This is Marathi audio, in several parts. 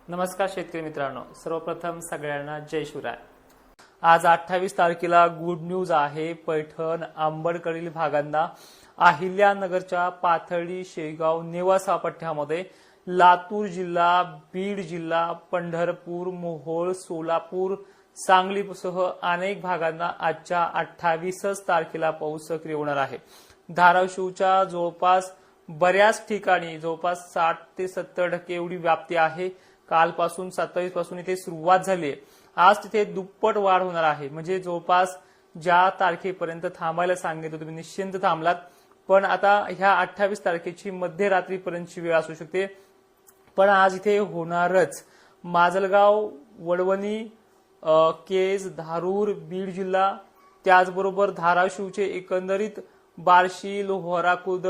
नमस्कार शेतकरी मित्रांनो, सर्वप्रथम सगळ्यांना जय शिवराय। आज 28 तारखेला गुड न्यूज आहे। पैठण आंबडकडील भागांना अहिल्यानगरच्या पाथर्डी, शेगाव, नेवासा पट्ट्यामध्ये लातूर जिल्हा, बीड जिल्हा, पंढरपूर, मोहोळ, सोलापूर, सांगलीसह अनेक भागांना आजच्या 28 तारखेला पाऊस सक्रिय होणार आहे। धाराशिवच्या जवळपास बऱ्याच ठिकाणी जवळपास 60 ते 70% एवढी व्याप्ती आहे। कालपासून 27 पासून इथे सुरुवात झाली आहे। आज तिथे दुप्पट वाढ होणार आहे। म्हणजे जवळपास ज्या तारखेपर्यंत थांबायला सांगितलं तुम्ही निश्चिंत थांबलात, पण आता ह्या 28 तारखेची मध्यरात्रीपर्यंतची वेळ असू शकते। पण आज इथे होणारच। माजलगाव, वडवणी, केज, धारूर, बीड जिल्हा, त्याचबरोबर धाराशिवचे एकंदरीत बार्शी, लोहारा खुर्द,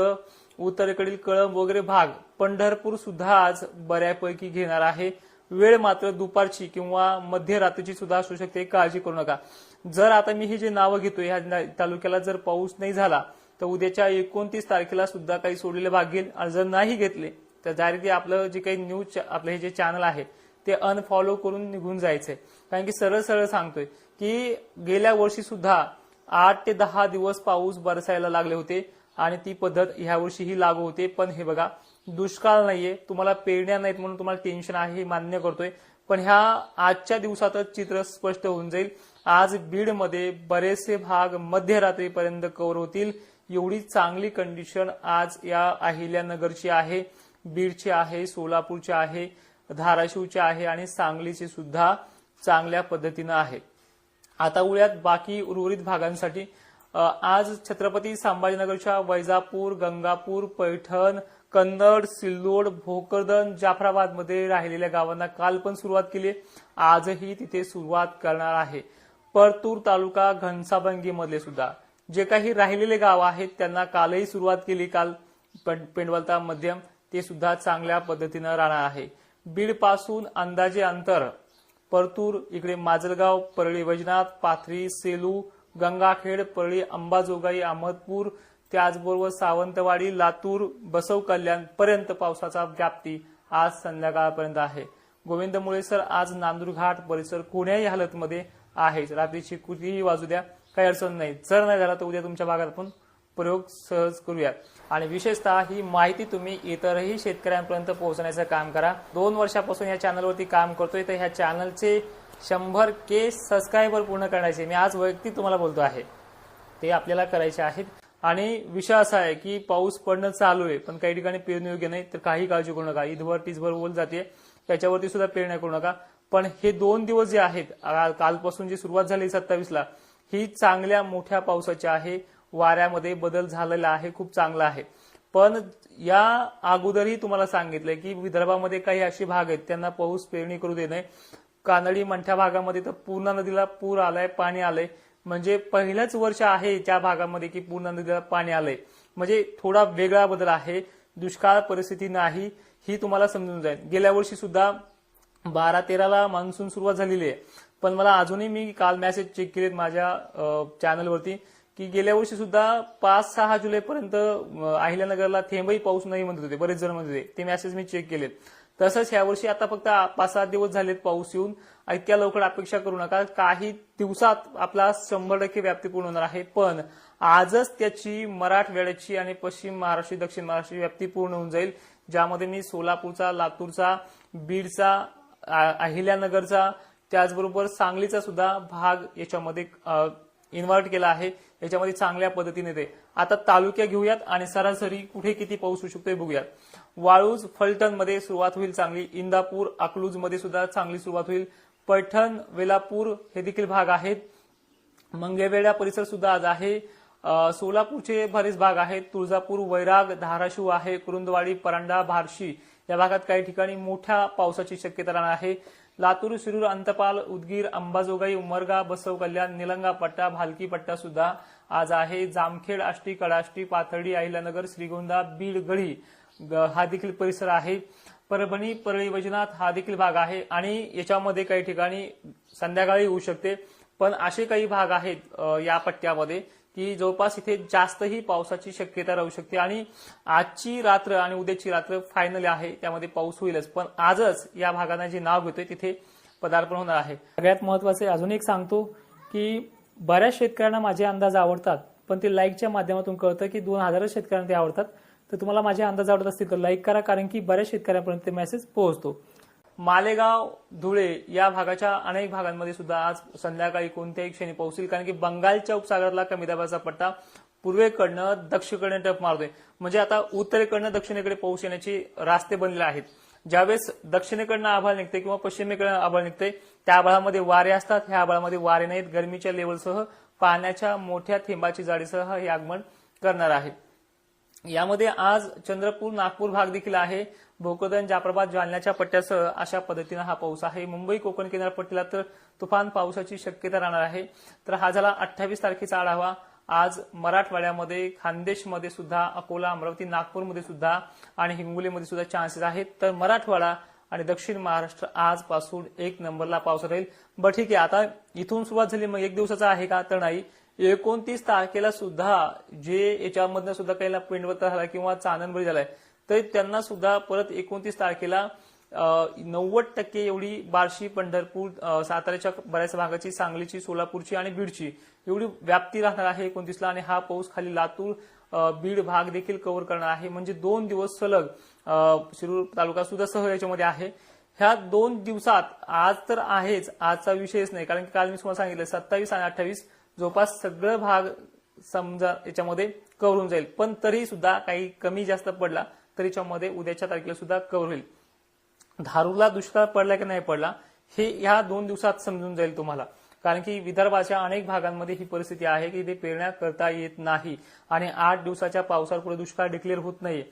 उत्तरेकडील कळंब वगैरे भाग, पंढरपूर सुद्धा आज बऱ्यापैकी घेणार आहे। वेळ मात्र दुपारची किंवा मध्यरात्रीची सुद्धा असू शकते, काळजी करू नका। जर आता मी हे जे नावं घेतोय ह्या तालुक्याला जर पाऊस नाही झाला तर उद्याच्या 29 तारखेला सुद्धा काही सोडलेले भाग घेईल, आणि जर नाही घेतले तर डायरेक्टली आपलं जे काही न्यूज आपलं हे जे चॅनल आहे ते अनफॉलो करून निघून जायचंय। कारण की सरळ सरळ सांगतोय की गेल्या वर्षी सुद्धा 8 ते 10 दिवस पाऊस बरसायला लागले होते आणि ती पद्धत ह्या वर्षीही लागू होते। पण हे बघा, दुष्काळ नाहीये, तुम्हाला पेरण्या नाहीत म्हणून तुम्हाला टेन्शन आहे हे मान्य करतोय, पण ह्या आजच्या दिवसातच चित्र स्पष्ट होऊन जाईल। आज बीड मध्ये बरेचसे भाग मध्यरात्रीपर्यंत कव्हर होतील, एवढी चांगली कंडिशन आज या अहिल्यानगरची आहे, बीडची आहे, सोलापूरची आहे, धाराशिवची आहे आणि सांगलीची सुद्धा चांगल्या पद्धतीने आहे। आता उद्यात बाकी उर्वरित भागांसाठी आज छत्रपती संभाजीनगरच्या वैजापूर, गंगापूर, पैठण, कन्नड, सिल्लोड, भोकरदन, जाफराबाद मध्ये राहिलेल्या गावांना काल पण सुरुवात केली, आजही तिथे सुरुवात करणार आहे। परतूर तालुका, घनसावंगी मधले सुद्धा जे काही राहिलेले गाव आहेत त्यांना कालही सुरुवात केली, काल पेंडवलता मध्यम ते सुद्धा चांगल्या पद्धतीने राहणार आहे। बीड पासून अंदाजे अंतर परतूर, इकडे माजलगाव, परळी वैजनाथ, पाथरी, सेलू, गंगाखेड, परळी, अंबाजोगाई, अहमदपूर, त्याचबरोबर सावंतवाडी, लातूर, बसव कल्याण पर्यंत पावसाचा व्याप्ती आज संध्याकाळपर्यंत आहे। गोविंद मुळे सर आज नांदूरघाट परिसर कोण्याही हालतमध्ये आहे, रात्रीची कुठेही वाजू द्या, काही अडचण नाही। जर नाही झाला तर उद्या तुमच्या भागात आपण प्रयोग सहज करूया। आणि विशेषतः ही माहिती तुम्ही इतरही शेतकऱ्यांपर्यंत पोहोचण्याचं काम करा। 2 वर्षापासून या चॅनलवरती काम करतोय, तर ह्या चॅनलचे 100K सबस्क्रायबर पूर्ण करायचे मी आज वैयक्तिक तुम्हाला बोलतो आहे, ते आपल्याला करायचे आहेत। आणि विषय असा आहे की पाऊस पडणं चालू आहे, पण काही ठिकाणी पेरणी योग्य नाही, तर काही काळजी करू नका। ईदभर टीजभर ओल जाते, त्याच्यावरती सुद्धा पेरण्या करू नका। पण हे 2 दिवस जे आहेत, कालपासून जी सुरुवात झाली 27ला, ही चांगल्या मोठ्या पावसाची आहे। वाऱ्यामध्ये बदल झालेला आहे, खूप चांगला आहे। पण या अगोदरही तुम्हाला सांगितलंय की विदर्भामध्ये काही असे भाग आहेत त्यांना पाऊस पेरणी करू दे नये। कानडी मंठ्या भागामध्ये तर पूर्णा नदीला पूर आलाय, पाणी आलंय, म्हणजे पहिलंच वर्ष आहे त्या भागामध्ये की पूर्णा नदीला पाणी आलंय, म्हणजे थोडा वेगळा बदल आहे। दुष्काळ परिस्थिती नाही ही तुम्हाला समजून जाईल। गेल्या वर्षी सुद्धा 12-13ला मान्सून सुरुवात झालेली आहे, पण मला अजूनही मी काल मेसेज चेक केलेत माझ्या चॅनलवरती की गेल्या वर्षी सुद्धा 5-6 जुलैपर्यंत अहिल्यानगरला थेंबही पाऊस नाही म्हणत होते, बरेच जण म्हणत होते, ते मेसेज मी चेक केलेत। तसंच ह्या वर्षी आता फक्त 5-7 दिवस झालेत पाऊस येऊन, इतक्या लवकर अपेक्षा करू नका। काही दिवसात आपला 100% व्याप्ती पूर्ण होणार आहे, पण आजच त्याची मराठवाड्याची आणि पश्चिम महाराष्ट्र, दक्षिण महाराष्ट्र व्याप्ती पूर्ण होऊन जाईल, ज्यामध्ये मी सोलापूरचा, लातूरचा, बीडचा, अहिल्यानगरचा, त्याचबरोबर सांगलीचा सुद्धा भाग याच्यामध्ये इन्व्हर्ट केला आहे। याच्यामध्ये चांगल्या पद्धतीने ते आता तालुक्या घेऊयात आणि सरासरी कुठे किती पाऊस होऊ शकतो बघूयात। वाळूज, फलटण मध्ये सुरुवात होईल चांगली, इंदापूर, अकलूज मध्ये सुद्धा चांगली सुरुवात होईल, पैठण, वेलापूर हे देखील भाग आहेत, मंगळवेढा परिसर सुद्धा आज आहे, सोलापूरचे बरेच भाग आहेत, तुळजापूर, वैराग, धाराशिव आहे, कुरुंदवाडी, परांडा, बार्शी या भागात काही ठिकाणी मोठ्या पावसाची शक्यता राहणार आहे। लातूर, शिरूर, अंतपाल, उदगीर, अंबाजोगाई, उमरगा, बसव कल्याण, निलंगा पट्टा, भालकी पट्टा सुद्धा आज आहे। जामखेड, आष्टी, कडाष्टी, पाथर्डी, अहिल्यानगर, श्रीगोंदा, बीड, गढी हा देखील परिसर आहे। परभणी, परळी वैजनाथ हा देखील भाग आहे, आणि याच्यामध्ये काही ठिकाणी संध्याकाळी होऊ शकते। पण असे काही भाग आहेत या पट्ट्यामध्ये की जवळपास इथे जास्तही पावसाची शक्यता राहू शकते आणि आजची रात्र आणि उद्याची रात्र फायनल आहे, त्यामध्ये पाऊस होईलच. पण आजच या भागांना जे नाव घेतोय तिथे पदार्पण होणार आहे. सगळ्यात महत्वाचे अजून एक सांगतो की बऱ्याच शेतकऱ्यांना माझे अंदाज आवडतात, पण ते लाईकच्या माध्यमातून कळतं की 2000 शेतकऱ्यांना ते आवडतात. तर तुम्हाला माझे अंदाज आवडत असतील तर लाईक करा, कारण की बऱ्याच शेतकऱ्यांपर्यंत ते मेसेज पोहोचतो. मालेगाव, धुळे या भागाच्या अनेक भागांमध्ये सुद्धा आज संध्याकाळी कोणत्याही क्षणी पाऊस येईल, कारण की बंगालच्या उपसागरातला कमी दाबाचा पट्टा पूर्वेकडनं दक्षिणेकडे टप मारतोय. म्हणजे आता उत्तरेकडनं दक्षिणेकडे पाऊस येण्याचे रास्ते बनलेले आहेत. ज्यावेळेस दक्षिणेकडनं आभाळ निघते किंवा पश्चिमेकडनं आभाळ निघते त्या आभाळामध्ये वारे असतात, ह्या आभाळामध्ये वारे नाहीत. गरमीच्या लेवलसह पाण्याच्या मोठ्या थेंबाची जाडीसह हे आगमन करणार आहे. यामध्ये आज चंद्रपूर, नागपूर भाग देखील आहे. भोकरदन, जाफराबाद, जालन्याच्या पट्ट्यासह अशा पद्धतीने हा पाऊस आहे. मुंबई, कोकण किनारपट्टीला तर तुफान पावसाची शक्यता राहणार आहे. तर हा झाला 28 तारखेचा आढावा. आज मराठवाड्यामध्ये, खानदेशमध्ये सुद्धा, अकोला, अमरावती, नागपूरमध्ये सुद्धा आणि हिंगोलीमध्ये सुद्धा चान्सेस आहेत. तर मराठवाडा आणि दक्षिण महाराष्ट्र आजपासून 1 नंबरला पाऊस राहील. बरं ठीक आहे, आता इथून सुरुवात झाली, मग 1 दिवसाचा आहे का? तर नाही. 29 तारखेला सुद्धा जे याच्यामधनं सुद्धा काही पेंडवता झाला किंवा चांदणबरी झालाय, तर त्यांना सुद्धा परत 29 तारखेला 90% एवढी बार्शी, पंढरपूर, साताऱ्याच्या बऱ्याच भागाची, सांगलीची, सोलापूरची आणि बीडची एवढी व्याप्ती राहणार आहे 29ला. आणि हा पाऊस खाली लातूर, बीड भाग देखील कव्हर करणार आहे. म्हणजे 2 दिवस सलग शिरूर तालुका सुद्धा सह याच्यामध्ये आहे. ह्या 2 दिवसात आज तर आहेच, आजचा विषयच नाही, कारण की काल मी तुम्हाला सांगितलं 27 आणि 28 जवळपास सगळं भाग समजा याच्यामध्ये कव्हर होऊन जाईल. पण तरी सुद्धा काही कमी जास्त पडला तर याच्यामध्ये उद्याच्या तारखेला सुद्धा कव्हर होईल. धारूरला दुष्काळ पडला की नाही पडला हे ह्या 2 दिवसात समजून जाईल तुम्हाला, कारण की विदर्भाच्या अनेक भागांमध्ये ही परिस्थिती आहे की ते पेरण्या करता येत नाही आणि 8 दिवसाच्या पावसावर पुढे दुष्काळ डिक्लेअर होत नाही.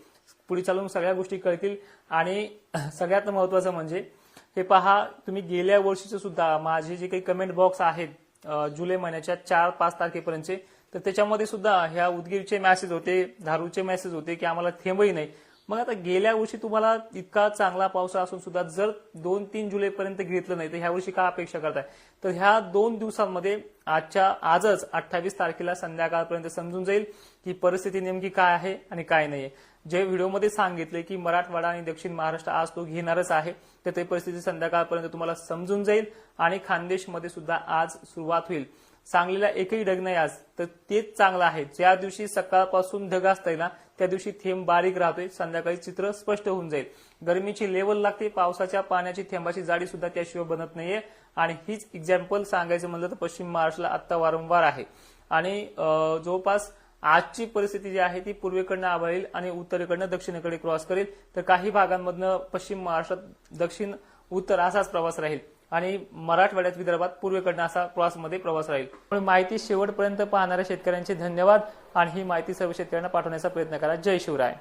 पुढे चालून सगळ्या गोष्टी कळतील. आणि सगळ्यात महत्वाचं म्हणजे हे पहा, तुम्ही गेल्या वर्षीचे सुद्धा माझे जे काही कमेंट बॉक्स आहेत जुलै महिन्याच्या 4-5 तारखेपर्यंतचे, तर त्याच्यामध्ये सुद्धा ह्या उदगीरचे मेसेज होते, धारूरचे मेसेज होते की आम्हाला थेंबही नाही. मग आता गेल्या वर्षी तुम्हाला इतका चांगला पाऊस असून सुद्धा जर 2-3 जुलैपर्यंत घेतलं नाही तर ह्या वर्षी का अपेक्षा करताय? तर ह्या 2 दिवसांमध्ये आजच 28 तारखेला संध्याकाळपर्यंत समजून जाईल की परिस्थिती नेमकी काय आहे आणि काय नाहीये. जे व्हिडिओमध्ये सांगितले की मराठवाडा आणि दक्षिण महाराष्ट्र आज तो घेणारच आहे, तर ते परिस्थिती संध्याकाळपर्यंत तुम्हाला समजून जाईल. आणि खानदेशमध्ये सुद्धा आज सुरुवात होईल. सांगलीला एकही ढग नाही आज, तर तेच चांगलं आहे. ज्या दिवशी सकाळपासून ढग असतंय ना त्या दिवशी थेंब बारीक राहतोय, संध्याकाळी चित्र स्पष्ट होऊन जाईल. गरमीची लेवल लागते, पावसाच्या पाण्याची थेंबाची जाडी सुद्धा त्याशिवाय बनत नाहीये. आणि हीच एक्झाम्पल सांगायचं म्हणलं तर पश्चिम महाराष्ट्राला आता वारंवार आहे. आणि जवळपास आजची परिस्थिती जी आहे ती पूर्वेकडनं आभाळ येईल आणि उत्तरेकडनं दक्षिणेकडे क्रॉस करेल. तर काही भागांमधनं पश्चिम महाराष्ट्रात दक्षिण उत्तर असाच प्रवास राहील आणि मराठवाड्यात, विदर्भात पूर्वेकडनं असा क्रॉसमध्ये प्रवास राहील. पण माहिती शेवटपर्यंत पाहणाऱ्या शेतकऱ्यांचे धन्यवाद आणि ही माहिती सर्व शेतकऱ्यांना पाठवण्याचा प्रयत्न करा. जय शिवराय.